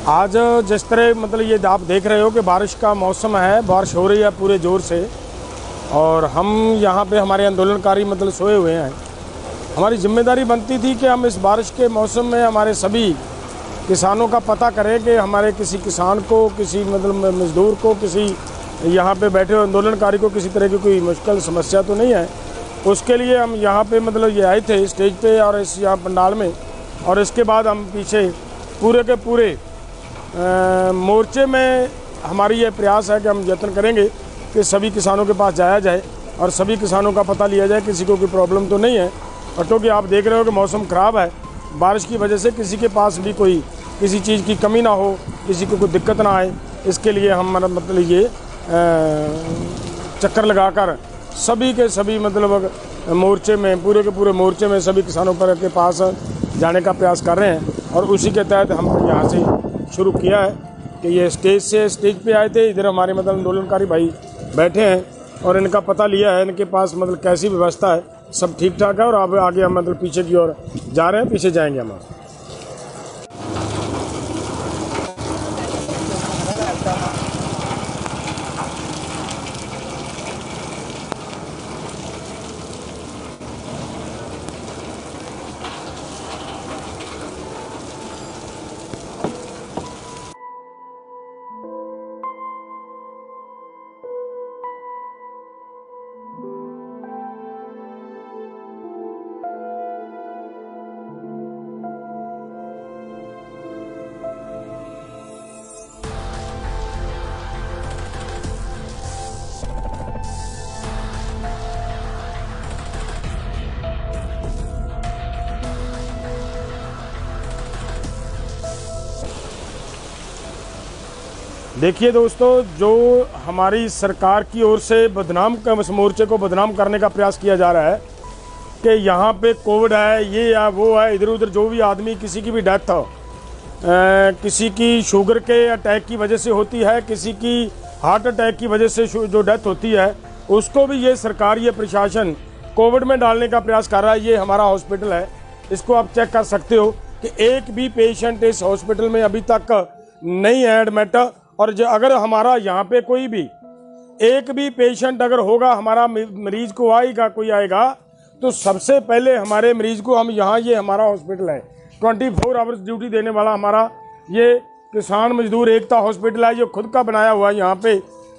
आज जिस तरह मतलब ये आप देख रहे हो कि बारिश का मौसम है, बारिश हो रही है पूरे ज़ोर से और हम यहाँ पे हमारे आंदोलनकारी मतलब सोए हुए हैं। हमारी जिम्मेदारी बनती थी कि हम इस बारिश के मौसम में हमारे सभी किसानों का पता करें कि हमारे किसी किसान को, किसी मतलब मज़दूर को, किसी यहाँ पे बैठे हुए आंदोलनकारी को किसी तरह की कोई मुश्किल समस्या तो नहीं है। उसके लिए हम यहाँ पे मतलब ये आए थे स्टेज पे और इस यहाँ पंडाल में, और इसके बाद हम पीछे पूरे के पूरे मोर्चे में हमारी ये प्रयास है कि हम यत्न करेंगे कि सभी किसानों के पास जाया जाए और सभी किसानों का पता लिया जाए किसी को कोई प्रॉब्लम तो नहीं है। और क्योंकि आप देख रहे हो कि मौसम ख़राब है, बारिश की वजह से किसी के पास भी कोई किसी चीज़ की कमी ना हो, किसी को कोई दिक्कत ना आए, इसके लिए हम मतलब ये चक्कर लगाकर सभी के सभी मतलब मोर्चे में, पूरे के पूरे मोर्चे में सभी किसानों पर के पास जाने का प्रयास कर रहे हैं। और उसी के तहत हम यहाँ से शुरू किया है कि ये स्टेज पे आए थे। इधर हमारे मतलब आंदोलनकारी भाई बैठे हैं और इनका पता लिया है, इनके पास मतलब कैसी व्यवस्था है, सब ठीक ठाक है। और अब आगे हम मतलब पीछे की ओर जा रहे हैं, पीछे जाएंगे हम। देखिए दोस्तों, जो हमारी सरकार की ओर से इस मोर्चे को बदनाम करने का प्रयास किया जा रहा है कि यहाँ पे कोविड है, ये है, वो है, इधर उधर जो भी आदमी किसी की भी डेथ हो, किसी की शुगर के अटैक की वजह से होती है, किसी की हार्ट अटैक की वजह से जो डेथ होती है, उसको भी ये सरकार, ये प्रशासन कोविड में डालने का प्रयास कर रहा है। ये हमारा हॉस्पिटल है, इसको आप चेक कर सकते हो कि एक भी पेशेंट इस हॉस्पिटल में अभी तक नहीं है एडमिट। और जो अगर हमारा यहाँ पे कोई भी एक भी पेशेंट अगर होगा, हमारा मरीज को आएगा, कोई आएगा, तो सबसे पहले हमारे मरीज को हम यहाँ, ये हमारा हॉस्पिटल है, 24 आवर्स ड्यूटी देने वाला हमारा ये किसान मजदूर एकता हॉस्पिटल है, जो खुद का बनाया हुआ है, यहाँ पे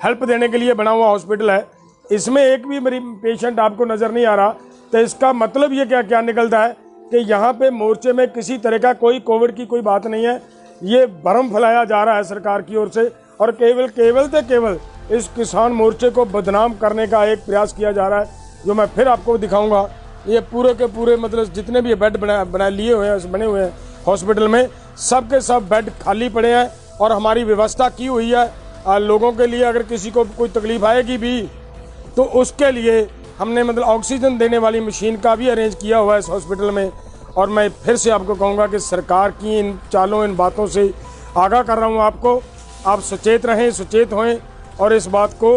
हेल्प देने के लिए बना हुआ हॉस्पिटल है। इसमें एक भी पेशेंट आपको नज़र नहीं आ रहा, तो इसका मतलब ये क्या निकलता है कि यहाँ पे मोर्चे में किसी तरह का कोई कोविड की कोई बात नहीं है। ये भ्रम फैलाया जा रहा है सरकार की ओर से, और केवल इस किसान मोर्चे को बदनाम करने का एक प्रयास किया जा रहा है, जो मैं फिर आपको दिखाऊंगा। ये पूरे के पूरे मतलब जितने भी बेड बने हुए हैं हॉस्पिटल में, सब के सब बेड खाली पड़े हैं। और हमारी व्यवस्था की हुई है लोगों के लिए, अगर किसी को कोई तकलीफ आएगी भी तो उसके लिए हमने मतलब ऑक्सीजन देने वाली मशीन का भी अरेंज किया हुआ है इस हॉस्पिटल में। और मैं फिर से आपको कहूँगा कि सरकार की इन चालों, इन बातों से आगाह कर रहा हूँ आपको। आप सचेत रहें, सचेत होएं और इस बात को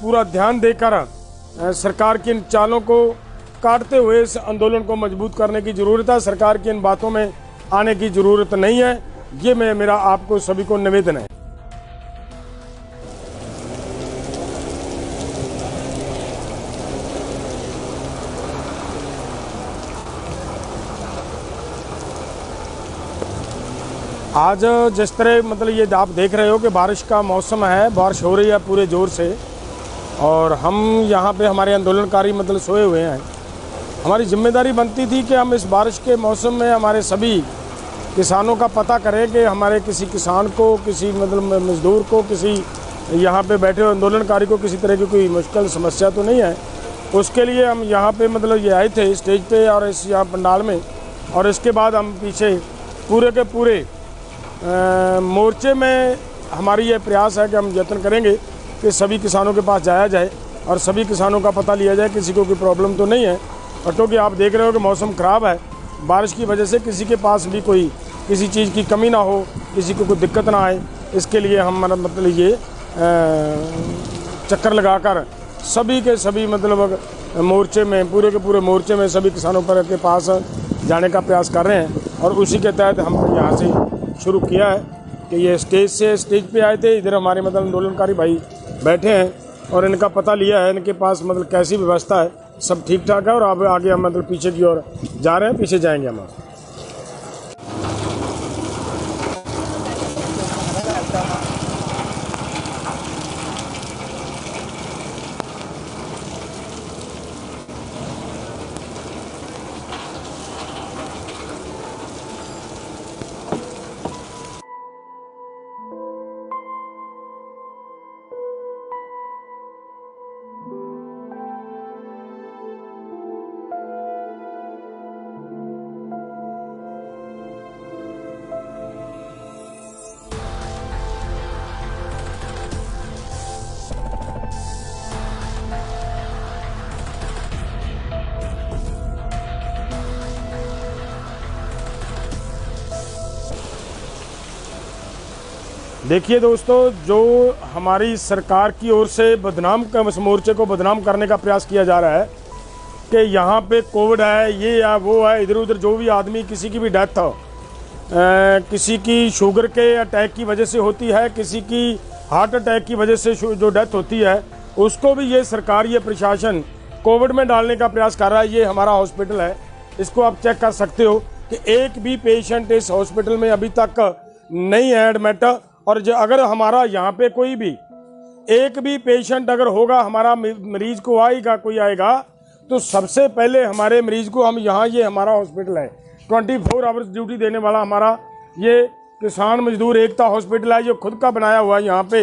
पूरा ध्यान देकर सरकार की इन चालों को काटते हुए इस आंदोलन को मजबूत करने की ज़रूरत है। सरकार की इन बातों में आने की ज़रूरत नहीं है। ये मेरा आपको सभी को निवेदन है। आज जिस तरह मतलब ये आप देख रहे हो कि बारिश का मौसम है, बारिश हो रही है पूरे ज़ोर से और हम यहाँ पे हमारे आंदोलनकारी मतलब सोए हुए हैं। हमारी जिम्मेदारी बनती थी कि हम इस बारिश के मौसम में हमारे सभी किसानों का पता करें कि हमारे किसी किसान को, किसी मतलब मज़दूर को, किसी यहाँ पे बैठे हुए आंदोलनकारी को किसी तरह की कोई मुश्किल समस्या तो नहीं है। उसके लिए हम यहाँ पे मतलब ये आए थे स्टेज पे और इस यहाँ पंडाल में, और इसके बाद हम पीछे पूरे के पूरे मोर्चे में हमारी ये प्रयास है कि हम यत्न करेंगे कि सभी किसानों के पास जाया जाए और सभी किसानों का पता लिया जाए किसी को कोई प्रॉब्लम तो नहीं है। और क्योंकि आप देख रहे हो कि मौसम ख़राब है, बारिश की वजह से किसी के पास भी कोई किसी चीज़ की कमी ना हो, किसी को कोई दिक्कत ना आए, इसके लिए हम मतलब ये चक्कर लगाकर सभी के सभी मतलब मोर्चे में, पूरे के पूरे मोर्चे में सभी किसानों पर के पास जाने का प्रयास कर रहे हैं। और उसी के तहत हम यहाँ से शुरू किया है कि ये स्टेज पे आए थे। इधर हमारे मतलब आंदोलनकारी भाई बैठे हैं और इनका पता लिया है, इनके पास मतलब कैसी व्यवस्था है, सब ठीक ठाक है। और अब आगे हम मतलब पीछे की ओर जा रहे हैं, पीछे जाएंगे हम। देखिए दोस्तों, जो हमारी सरकार की ओर से इस मोर्चे को बदनाम करने का प्रयास किया जा रहा है कि यहाँ पे कोविड है, ये है वो है, इधर उधर जो भी आदमी किसी की भी डेथ किसी की शुगर के अटैक की वजह से होती है, किसी की हार्ट अटैक की वजह से जो डेथ होती है, उसको भी ये सरकार, ये प्रशासन कोविड में डालने का प्रयास कर रहा है। ये हमारा हॉस्पिटल है, इसको आप चेक कर सकते हो कि एक भी पेशेंट इस हॉस्पिटल में अभी तक नहीं है एडमिट। और अगर हमारा यहाँ पे कोई भी एक भी पेशेंट अगर होगा, हमारा मरीज को आएगा, कोई आएगा, तो सबसे पहले हमारे मरीज को हम यहाँ, ये हमारा हॉस्पिटल है, 24 आवर्स ड्यूटी देने वाला हमारा ये किसान मजदूर एकता हॉस्पिटल है, जो खुद का बनाया हुआ है, यहाँ पे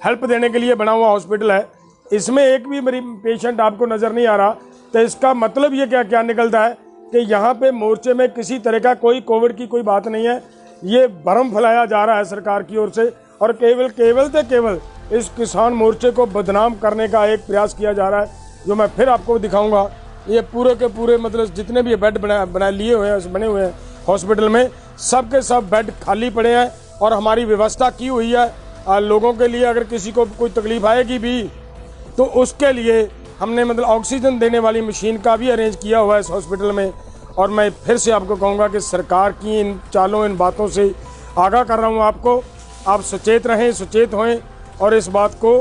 हेल्प देने के लिए बना हुआ हॉस्पिटल है। इसमें एक भी पेशेंट आपको नज़र नहीं आ रहा, तो इसका मतलब ये क्या क्या निकलता है कि यहाँ पे मोर्चे में किसी तरह का कोई कोविड की कोई बात नहीं है। ये भ्रम फैलाया जा रहा है सरकार की ओर से, और केवल इस किसान मोर्चे को बदनाम करने का एक प्रयास किया जा रहा है, जो मैं फिर आपको दिखाऊंगा। ये पूरे के पूरे मतलब जितने भी बेड बना लिए हुए हैं, बने हुए हैं हॉस्पिटल में, सब के सब बेड खाली पड़े हैं। और हमारी व्यवस्था की हुई है लोगों के लिए, अगर किसी को कोई तकलीफ आएगी भी तो उसके लिए हमने मतलब ऑक्सीजन देने वाली मशीन का भी अरेंज किया हुआ है इस हॉस्पिटल में। और मैं फिर से आपको कहूँगा कि सरकार की इन चालों, इन बातों से आगाह कर रहा हूँ आपको। आप सचेत रहें, सचेत होएं, और इस बात को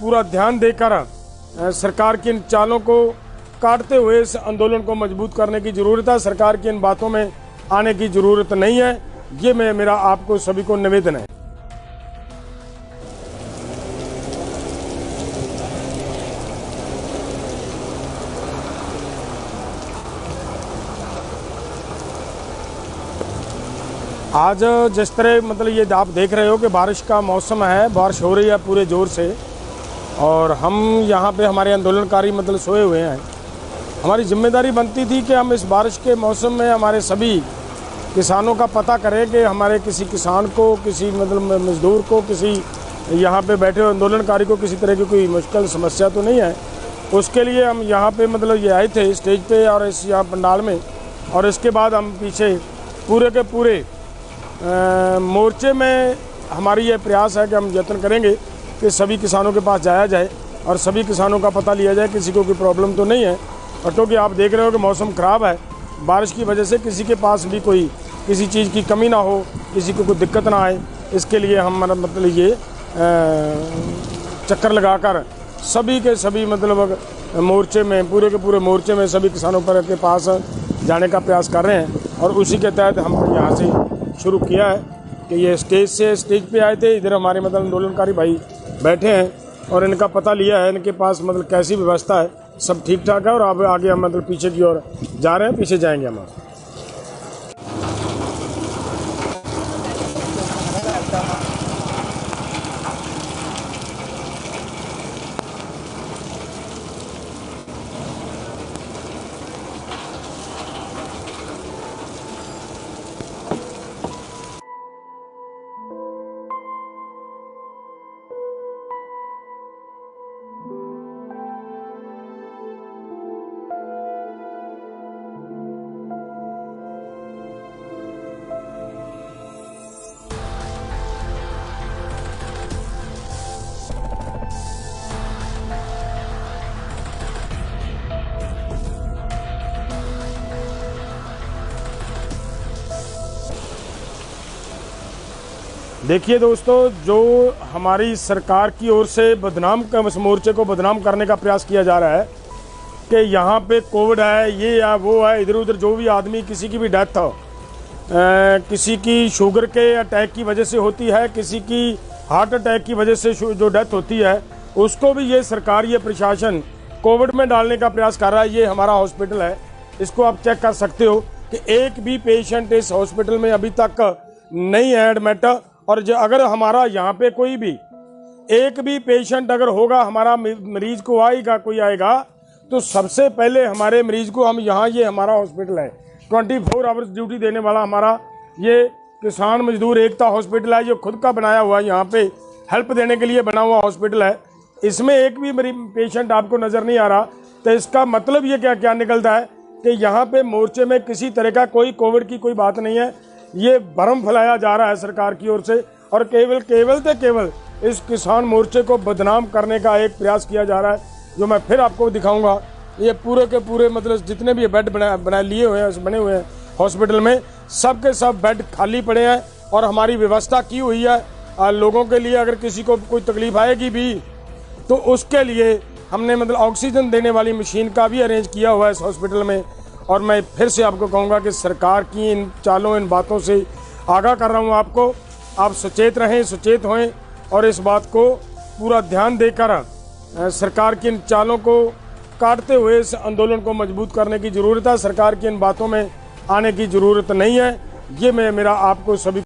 पूरा ध्यान देकर सरकार की इन चालों को काटते हुए इस आंदोलन को मजबूत करने की ज़रूरत है। सरकार की इन बातों में आने की ज़रूरत नहीं है। ये मेरा आपको सभी को निवेदन है। आज जिस तरह मतलब ये आप देख रहे हो कि बारिश का मौसम है, बारिश हो रही है पूरे ज़ोर से, और हम यहाँ पे हमारे आंदोलनकारी मतलब सोए हुए हैं। हमारी जिम्मेदारी बनती थी कि हम इस बारिश के मौसम में हमारे सभी किसानों का पता करें कि हमारे किसी किसान को, किसी मतलब मजदूर को, किसी यहाँ पे बैठे हुए आंदोलनकारी को किसी तरह की कोई मुश्किल समस्या तो नहीं है। उसके लिए हम यहाँ पे मतलब ये आए थे स्टेज पे और इस यहाँ पंडाल में। और इसके बाद हम पीछे पूरे के पूरे मोर्चे में हमारी ये प्रयास है कि हम यत्न करेंगे कि सभी किसानों के पास जाया जाए और सभी किसानों का पता लिया जाए, किसी को कोई प्रॉब्लम तो नहीं है। और क्योंकि आप देख रहे हो कि मौसम ख़राब है, बारिश की वजह से किसी के पास भी कोई किसी चीज़ की कमी ना हो, किसी को कोई दिक्कत ना आए, इसके लिए हम मतलब ये चक्कर लगाकर सभी के सभी मतलब मोर्चे में, पूरे के पूरे मोर्चे में सभी किसानों पर के पास जाने का प्रयास कर रहे हैं। और उसी के तहत हम यहाँ से शुरू किया है कि ये स्टेज पे आए थे। इधर हमारे मतलब आंदोलनकारी भाई बैठे हैं और इनका पता लिया है, इनके पास मतलब कैसी व्यवस्था है, सब ठीक ठाक है। और अब आगे हम मतलब पीछे की ओर जा रहे हैं, पीछे जाएंगे हम। देखिए दोस्तों, जो हमारी सरकार की ओर से बदनाम का इस मोर्चे को बदनाम करने का प्रयास किया जा रहा है कि यहाँ पे कोविड है, ये है वो है, इधर उधर जो भी आदमी किसी की भी डेथ किसी की शुगर के अटैक की वजह से होती है, किसी की हार्ट अटैक की वजह से जो डेथ होती है, उसको भी ये सरकार, ये प्रशासन कोविड में डालने का प्रयास कर रहा है। ये हमारा हॉस्पिटल है, इसको आप चेक कर सकते हो कि एक भी पेशेंट इस हॉस्पिटल में अभी तक नहीं है एडमिट। और जो अगर हमारा यहाँ पे कोई भी एक भी पेशेंट अगर होगा, हमारा मरीज को आएगा, कोई आएगा, तो सबसे पहले हमारे मरीज को हम यहाँ, ये हमारा हॉस्पिटल है, 24 आवर्स ड्यूटी देने वाला हमारा ये किसान मजदूर एकता हॉस्पिटल है, जो खुद का बनाया हुआ है, यहाँ पे हेल्प देने के लिए बना हुआ हॉस्पिटल है। इसमें एक भी पेशेंट आपको नज़र नहीं आ रहा, तो इसका मतलब ये क्या क्या निकलता है कि यहाँ पे मोर्चे में किसी तरह का कोई कोविड की कोई बात नहीं है। ये भ्रम फैलाया जा रहा है सरकार की ओर से, और केवल इस किसान मोर्चे को बदनाम करने का एक प्रयास किया जा रहा है, जो मैं फिर आपको दिखाऊंगा। ये पूरे के पूरे मतलब जितने भी बेड बने हुए हैं हॉस्पिटल में, सब के सब बेड खाली पड़े हैं, और हमारी व्यवस्था की हुई है लोगों के लिए अगर किसी को कोई तकलीफ आएगी भी तो उसके लिए हमने मतलब ऑक्सीजन देने वाली मशीन का भी अरेंज किया हुआ है इस हॉस्पिटल में। और मैं फिर से आपको कहूँगा कि सरकार की इन चालों, इन बातों से आगाह कर रहा हूँ आपको, आप सचेत रहें, सचेत होएं, और इस बात को पूरा ध्यान देकर सरकार की इन चालों को काटते हुए इस आंदोलन को मजबूत करने की ज़रूरत है। सरकार की इन बातों में आने की ज़रूरत नहीं है। ये मैं मेरा आपको सभी